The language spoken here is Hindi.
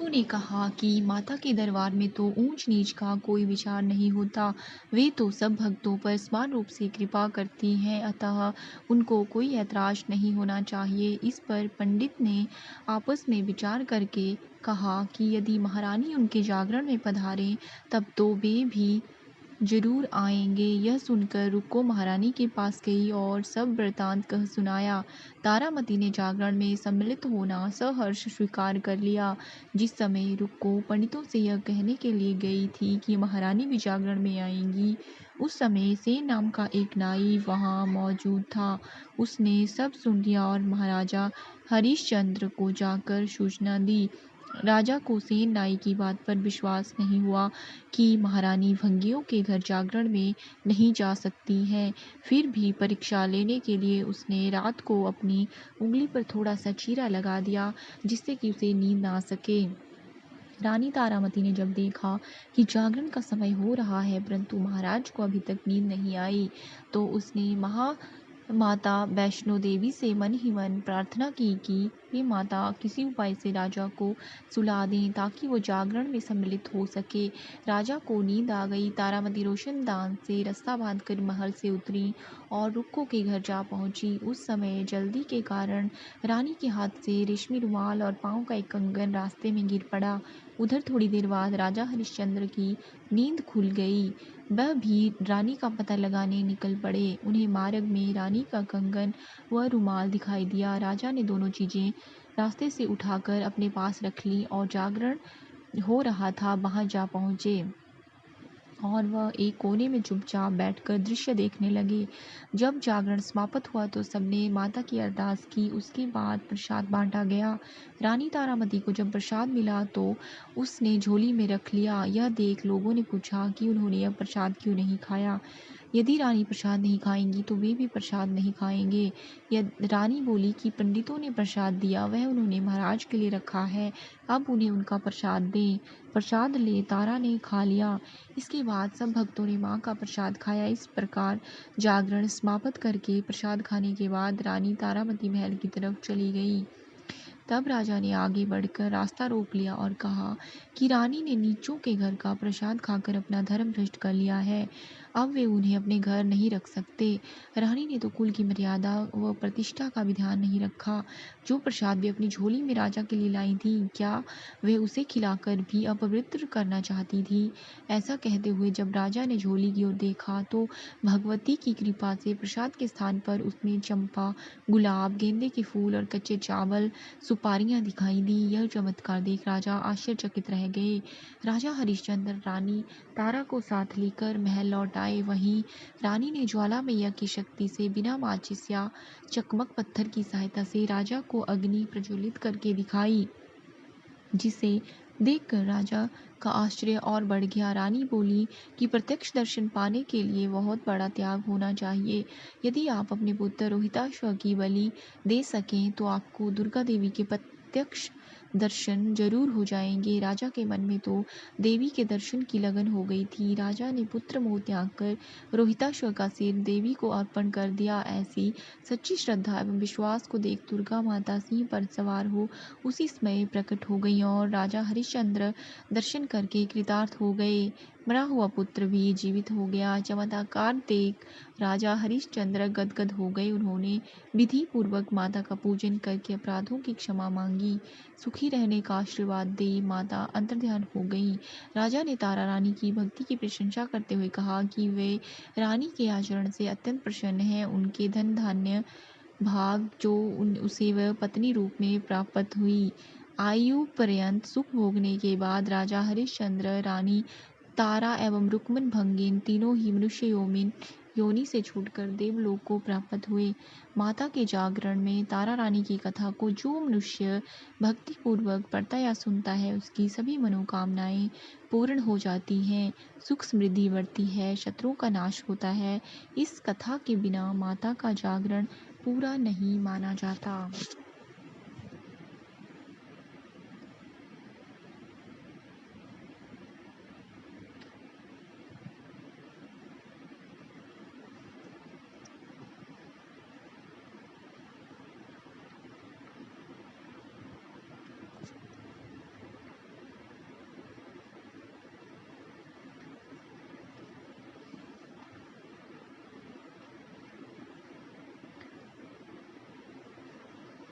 रुक्को ने कहा कि माता के दरबार में तो ऊंच नीच का कोई विचार नहीं होता। वे तो सब भक्तों पर समान रूप से कृपा करती हैं, अतः उनको कोई ऐतराज नहीं होना चाहिए। इस पर पंडित ने आपस में विचार करके कहा कि यदि महारानी उनके जागरण में पधारें तब तो वे भी जरूर आएंगे। यह सुनकर रुक्को महारानी के पास गई और सब वृतांत कह सुनाया। तारामती ने जागरण में सम्मिलित होना सहर्ष स्वीकार कर लिया। जिस समय रुक्को पंडितों से यह कहने के लिए गई थी कि महारानी भी जागरण में आएंगी, उस समय सेन नाम का एक नाई वहां मौजूद था। उसने सब सुन लिया और महाराजा हरिश्चंद्र को जाकर सूचना दी। राजा को सेन नाई की बात पर विश्वास नहीं हुआ कि महारानी भंगियों के घर जागरण में नहीं जा सकती हैं। फिर भी परीक्षा लेने के लिए उसने रात को अपनी उंगली पर थोड़ा सा चीरा लगा दिया, जिससे कि उसे नींद ना आ सके। रानी तारामती ने जब देखा कि जागरण का समय हो रहा है परंतु महाराज को अभी तक नींद नहीं आई, तो उसने माता वैष्णो देवी से मन ही मन प्रार्थना की कि हे माता, किसी उपाय से राजा को सुला दें ताकि वो जागरण में सम्मिलित हो सके। राजा को नींद आ गई। तारामती रोशनदान से रास्ता बांधकर महल से उतरी और रुक्को के घर जा पहुंची। उस समय जल्दी के कारण रानी के हाथ से रेशमी रुमाल और पांव का एक कंगन रास्ते में गिर पड़ा। उधर थोड़ी देर बाद राजा हरिश्चंद्र की नींद खुल गई। वह भी रानी का पता लगाने निकल पड़े। उन्हें मार्ग में रानी का कंगन व रुमाल दिखाई दिया। राजा ने दोनों चीजें रास्ते से उठाकर अपने पास रख ली और जागरण हो रहा था वहां जा पहुंचे और वह एक कोने में चुपचाप बैठकर दृश्य देखने लगे। जब जागरण समाप्त हुआ तो सबने माता की अरदास की। उसके बाद प्रसाद बांटा गया। रानी तारामती को जब प्रसाद मिला तो उसने झोली में रख लिया। यह देख लोगों ने पूछा कि उन्होंने यह प्रसाद क्यों नहीं खाया। यदि रानी प्रसाद नहीं खाएंगी तो वे भी प्रसाद नहीं खाएंगे। रानी बोली कि पंडितों ने प्रसाद दिया, वह उन्होंने महाराज के लिए रखा है, अब उन्हें उनका प्रसाद दें। प्रसाद ले तारा ने खा लिया। इसके बाद सब भक्तों ने माँ का प्रसाद खाया। इस प्रकार जागरण समाप्त करके प्रसाद खाने के बाद रानी तारामती महल की तरफ चली गई। तब राजा ने आगे बढ़कर रास्ता रोक लिया और कहा कि रानी ने नीचों के घर का प्रसाद खाकर अपना धर्म भ्रष्ट कर लिया है, अब वे उन्हें अपने घर नहीं रख सकते। रानी ने तो कुल की मर्यादा व प्रतिष्ठा का भी ध्यान नहीं रखा। जो प्रसाद वे अपनी झोली में राजा के लिए लाई थी, क्या वे उसे खिलाकर भी अपवित्र करना चाहती थी। ऐसा कहते हुए जब राजा ने झोली की ओर देखा तो भगवती की कृपा से प्रसाद के स्थान पर उसमें चंपा, गुलाब, गेंदे के फूल और कच्चे चावल, सुपारियां दिखाई दी। यह चमत्कार देख राजा आश्चर्यचकित रह गए। राजा हरिश्चंद्र रानी तारा को साथ लेकर महल लौट आए। वहीं रानी ने ज्वाला मैया की शक्ति से बिना माचिस या चकमक पत्थर की सहायता से राजा को अग्नि प्रज्वलित करके दिखाई, जिसे देखकर राजा का आश्चर्य और बढ़ गया। रानी बोली कि प्रत्यक्ष दर्शन पाने के लिए बहुत बड़ा त्याग होना चाहिए। यदि आप अपने पुत्र रोहिताश्व की बलि दे सकें तो आपको दुर्गा देवी के प्रत्यक्ष दर्शन जरूर हो जाएंगे। राजा के मन में तो देवी के दर्शन की लगन हो गई थी। राजा ने पुत्र मोह त्याग कर रोहिताश्व का सिर देवी को अर्पण कर दिया। ऐसी सच्ची श्रद्धा एवं विश्वास को देख दुर्गा माता सिंह पर सवार हो उसी समय प्रकट हो गई और राजा हरिश्चंद्र दर्शन करके कृतार्थ हो गए। मरा हुआ पुत्र भी जीवित हो गया। चमत्कार देख राजा हरिश्चंद्र गदगद हो गए। उन्होंने विधि पूर्वक माता का पूजन करके अपराधों की क्षमा मांगी, सुखी रहने का आशीर्वाद दे माता अंतर्ध्यान हो गई। राजा ने तारा रानी की भक्ति की प्रशंसा करते हुए कहा कि वे रानी के आचरण से अत्यंत प्रसन्न हैं। उनके धन धान्य भाग जो उसे वह पत्नी रूप में प्राप्त हुई। आयु पर्यंत सुख भोगने के बाद राजा हरिश्चंद्र, रानी तारा एवं रुक्मन भंगिन तीनों ही मनुष्य योनि से छूटकर देवलोक को प्राप्त हुए। माता के जागरण में तारा रानी की कथा को जो मनुष्य भक्ति पूर्वक पढ़ता या सुनता है, उसकी सभी मनोकामनाएं पूर्ण हो जाती हैं, सुख समृद्धि बढ़ती है, शत्रुओं का नाश होता है। इस कथा के बिना माता का जागरण पूरा नहीं माना जाता।